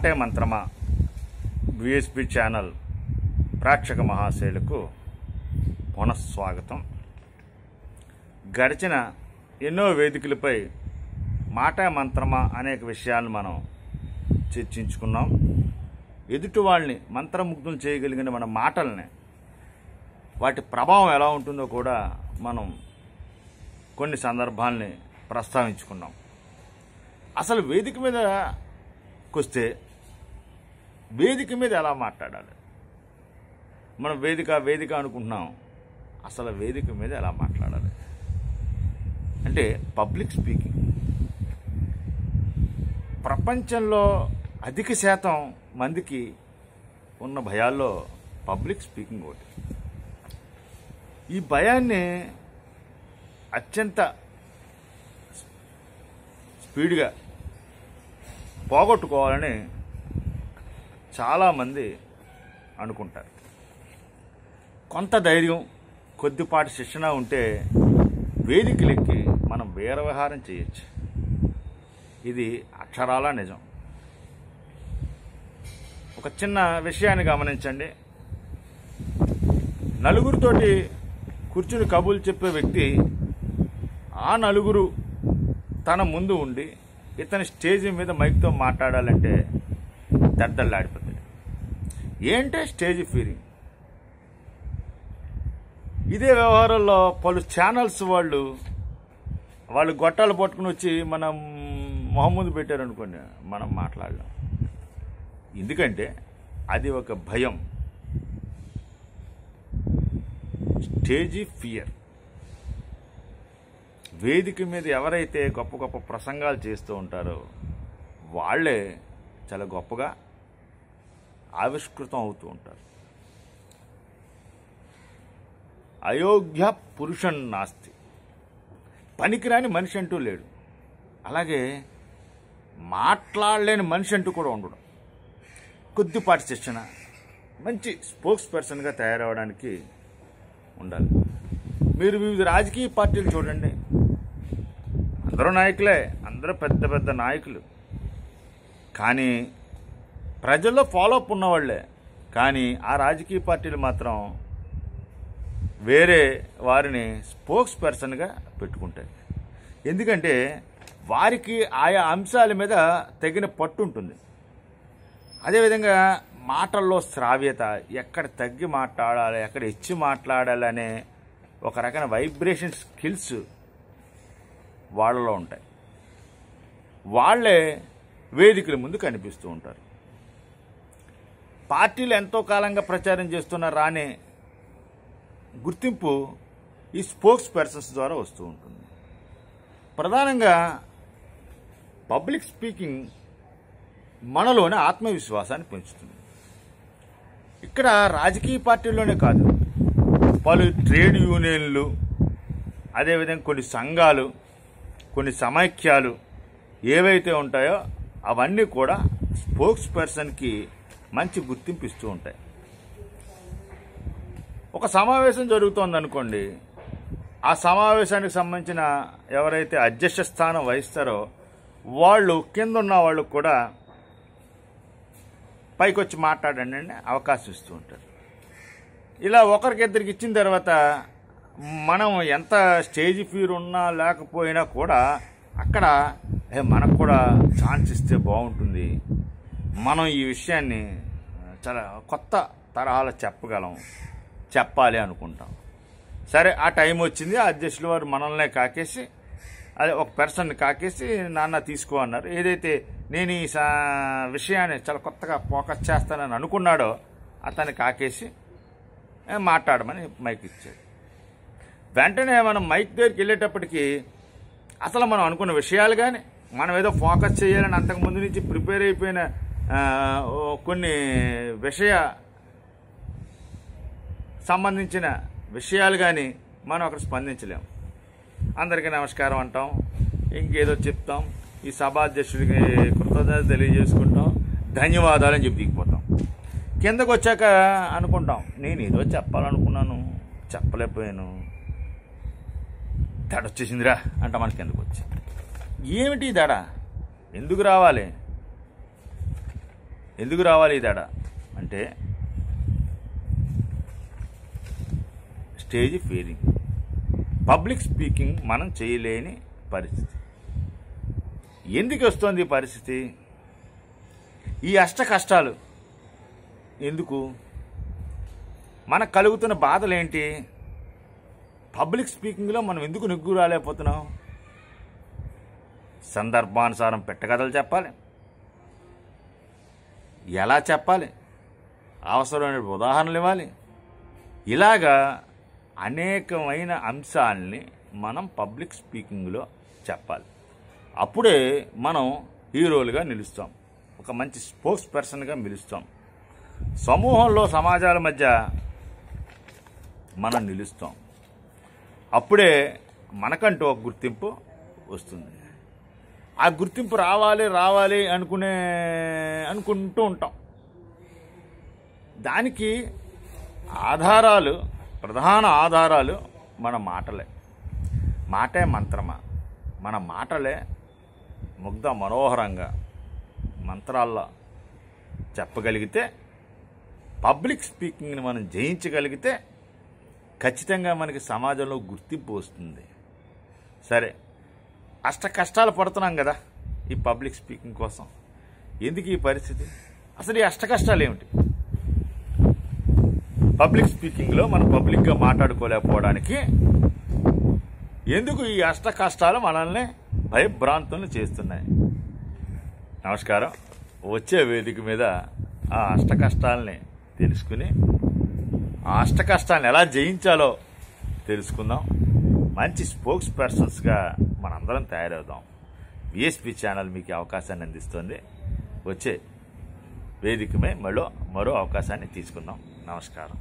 మాటే మంత్రమా VSP channel ప్రేక్షక మహాశయులకు పునఃస్వాగతం. గడిచిన ఎన్నో వేదికలపై మాటే మంత్రమా అనేక విషయాలను మనం చర్చించుకున్నాం. ఎదుటి వాళ్ళని మంత్రముగ్ధులు చేయగలిగిన మన మాటల్ని, వాటి ప్రభావం ఎలా ఉంటుందో కూడా మనం కొన్ని సందర్భాల్ని ప్రస్తావించుకున్నాం. అసలు వేదిక మీదకొస్తే వేదిక మీద ఎలా మాట్లాడాలి? మనం వేదిక అనుకుంటున్నాం. అసలు వేదిక మీద ఎలా మాట్లాడాలి అంటే పబ్లిక్ స్పీకింగ్. ప్రపంచంలో అధిక శాతం మందికి ఉన్న భయాల్లో పబ్లిక్ స్పీకింగ్ ఒకటి. ఈ భయాన్ని అత్యంత స్పీడ్గా పోగొట్టుకోవాలని చాలామంది అనుకుంటారు. కొంత ధైర్యం, కొద్దిపాటి శిక్షణ ఉంటే వేదికలెక్కి మనం వీరవిహారం చేయొచ్చు. ఇది అక్షరాల నిజం. ఒక చిన్న విషయాన్ని గమనించండి. నలుగురితోటి కూర్చుని కబుర్లు చెప్పే వ్యక్తి, ఆ నలుగురు తన ముందు ఉండి ఇతని స్టేజ్ మీద మైక్తో మాట్లాడాలంటే దద్దల్లాడిపోతాడు. ఏంటే స్టేజ్ ఫీరింగ్. ఇదే వ్యవహారంలో పలు ఛానల్స్ వాళ్ళు గొట్టాలు పట్టుకుని వచ్చి మనం మొహమ్మద్ పెట్టారనుకోండి, మనం మాట్లాడలేం. ఎందుకంటే అది ఒక భయం, స్టేజీ ఫియర్. వేదిక మీద ఎవరైతే గొప్ప గొప్ప ప్రసంగాలు చేస్తూ ఉంటారో వాళ్ళే చాలా గొప్పగా ఆవిష్కృతం అవుతూ ఉంటారు. అయోగ్య పురుషన్ నాస్తి, పనికిరాని మనిషి అంటూ లేడు. అలాగే మాట్లాడలేని మనిషి అంటూ కూడా ఉండడం. కొద్దిపాటి శిక్షణ, మంచి స్పోక్స్ పర్సన్గా తయారవడానికి ఉండాలి. మీరు వివిధ రాజకీయ పార్టీలు చూడండి, అందరూ నాయకులే, అందరూ పెద్ద పెద్ద నాయకులు. కానీ ప్రజల్లో ఫాలోఅప్ ఉన్నవాళ్లే. కానీ ఆ రాజకీయ పార్టీలు మాత్రం వేరే వారిని స్పోక్స్ పర్సన్గా పెట్టుకుంటాయి. ఎందుకంటే వారికి ఆయా అంశాల మీద తగిన పట్టు ఉంటుంది. అదేవిధంగా మాటల్లో శ్రావ్యత, ఎక్కడ తగ్గి మాట్లాడాలి, ఎక్కడ హెచ్చి మాట్లాడాలి అనే ఒక రకమైన వైబ్రేషన్ స్కిల్స్ వాళ్ళలో ఉంటాయి. వాళ్లే వేదికల ముందు కనిపిస్తూ ఉంటారు. పార్టీలు ఎంతో కాలంగా ప్రచారం చేస్తున్న రాని గుర్తింపు ఈ స్పోక్స్ పర్సన్స్ ద్వారా వస్తూ ఉంటుంది. ప్రధానంగా పబ్లిక్ స్పీకింగ్ మనలోని ఆత్మవిశ్వాసాన్ని పెంచుతుంది. ఇక్కడ రాజకీయ పార్టీల్లోనే కాదు, పలు ట్రేడ్ యూనియన్లు, అదేవిధంగా కొన్ని సంఘాలు, కొన్ని సమైక్యాలు ఏవైతే ఉంటాయో అవన్నీ కూడా స్పోక్స్ పర్సన్కి మంచి గుర్తింపు ఇస్తూ ఉంటాయి. ఒక సమావేశం జరుగుతోందనుకోండి, ఆ సమావేశానికి సంబంధించిన ఎవరైతే అధ్యక్ష స్థానం వహిస్తారో వాళ్ళు కింద ఉన్న వాళ్ళు కూడా పైకి వచ్చి మాట్లాడండి అని అవకాశం ఇస్తూ ఉంటారు. ఇలా ఒకరికిద్దరికి ఇచ్చిన తర్వాత మనం ఎంత స్టేజ్ ఫీర్ ఉన్నా లేకపోయినా కూడా అక్కడ మనకు కూడా ఛాన్స్ ఇస్తే బాగుంటుంది, మనం ఈ విషయాన్ని చాలా కొత్త తరహాలో చెప్పాలి అనుకుంటాం. సరే, ఆ టైం వచ్చింది. ఆ అధ్యక్షుల వారు మనల్నే కాకేసి, అదే ఒక పర్సన్ని కాకేసి నాన్న తీసుకో అన్నారు. ఏదైతే నేను ఈ విషయాన్ని చాలా కొత్తగా ఫోకస్ చేస్తానని అనుకున్నాడో అతన్ని కాకేసి మాట్లాడమని మైక్ ఇచ్చాడు. వెంటనే మనం మైక్ దగ్గరికి వెళ్ళేటప్పటికి అసలు మనం అనుకున్న విషయాలు కానీ, మనం ఏదో ఫోకస్ చేయాలని అంతకుముందు నుంచి ప్రిపేర్ అయిపోయిన కొన్ని సంబంధించిన విషయాలు కానీ మనం అక్కడ స్పందించలేము. అందరికీ నమస్కారం అంటాం, ఇంకేదో చెప్తాం, ఈ సభాధ్యక్షుడికి కృతజ్ఞత తెలియజేసుకుంటాం, ధన్యవాదాలు అని చెప్పి దిగిపోతాం. కిందకు వచ్చాక అనుకుంటాం, నేను ఏదో చెప్పాలనుకున్నాను, చెప్పలేకపోయాను, దడ వచ్చేసిందిరా అంట మన కిందకు వచ్చి. ఏమిటి దడ? ఎందుకు రావాలి? ఎందుకు రావాలి ఈ తేడా అంటే స్టేజ్ ఫియరింగ్, పబ్లిక్ స్పీకింగ్ మనం చేయలేని పరిస్థితి. ఎందుకు వస్తుంది ఈ పరిస్థితి? ఈ అష్ట కష్టాలు ఎందుకు? మనకు కలుగుతున్న బాధలు ఏంటి? పబ్లిక్ స్పీకింగ్లో మనం ఎందుకు నెగ్గు రాలేకపోతున్నాం? సందర్భానుసారం పెట్టకథలు చెప్పాలి, ఎలా చెప్పాలి, అవసరమైన ఉదాహరణలు ఇవ్వాలి. ఇలాగా అనేకమైన అంశాలని మనం పబ్లిక్ స్పీకింగ్లో చెప్పాలి. అప్పుడే మనం హీరోలుగా నిలుస్తాం, ఒక మంచి స్పోక్స్ పర్సన్గా నిలుస్తాం, సమూహంలో సమాజాల మధ్య మనం నిలుస్తాం. అప్పుడే మనకంటూ ఒక గుర్తింపు వస్తుంది. ఆ గుర్తింపు రావాలి అనుకుంటూ ఉంటాం. దానికి ఆధారాలు, ప్రధాన ఆధారాలు మన మాటలే. మాటే మంత్రమా? మన మాటలే ముగ్ధ మనోహరంగా మంత్రాల్లో చెప్పగలిగితే, పబ్లిక్ స్పీకింగ్ని మనం జయించగలిగితే ఖచ్చితంగా మనకి సమాజంలో గుర్తింపు వస్తుంది. సరే, అష్ట కష్టాలు పడుతున్నాం కదా ఈ పబ్లిక్ స్పీకింగ్ కోసం. ఎందుకు ఈ పరిస్థితి? అసలు ఈ అష్ట కష్టాలు ఏమిటి? పబ్లిక్ స్పీకింగ్లో మనం పబ్లిక్గా మాట్లాడుకోలేకపోవడానికి ఎందుకు ఈ అష్ట కష్టాలు మనల్ని భయభ్రాంతులను చేస్తున్నాయి? నమస్కారం. వచ్చే వేదిక మీద ఆ అష్ట కష్టాలని తెలుసుకుని ఆ అష్ట కష్టాలను ఎలా జయించాలో తెలుసుకుందాం. మంచి స్పోక్స్ పర్సన్స్గా మనందరం తయారవుదాం. విఎస్పి ఛానల్ మీకు అవకాశాన్ని అందిస్తుంది. వచ్చే వేదికమే మరో అవకాశాన్ని తీసుకుందాం. నమస్కారం.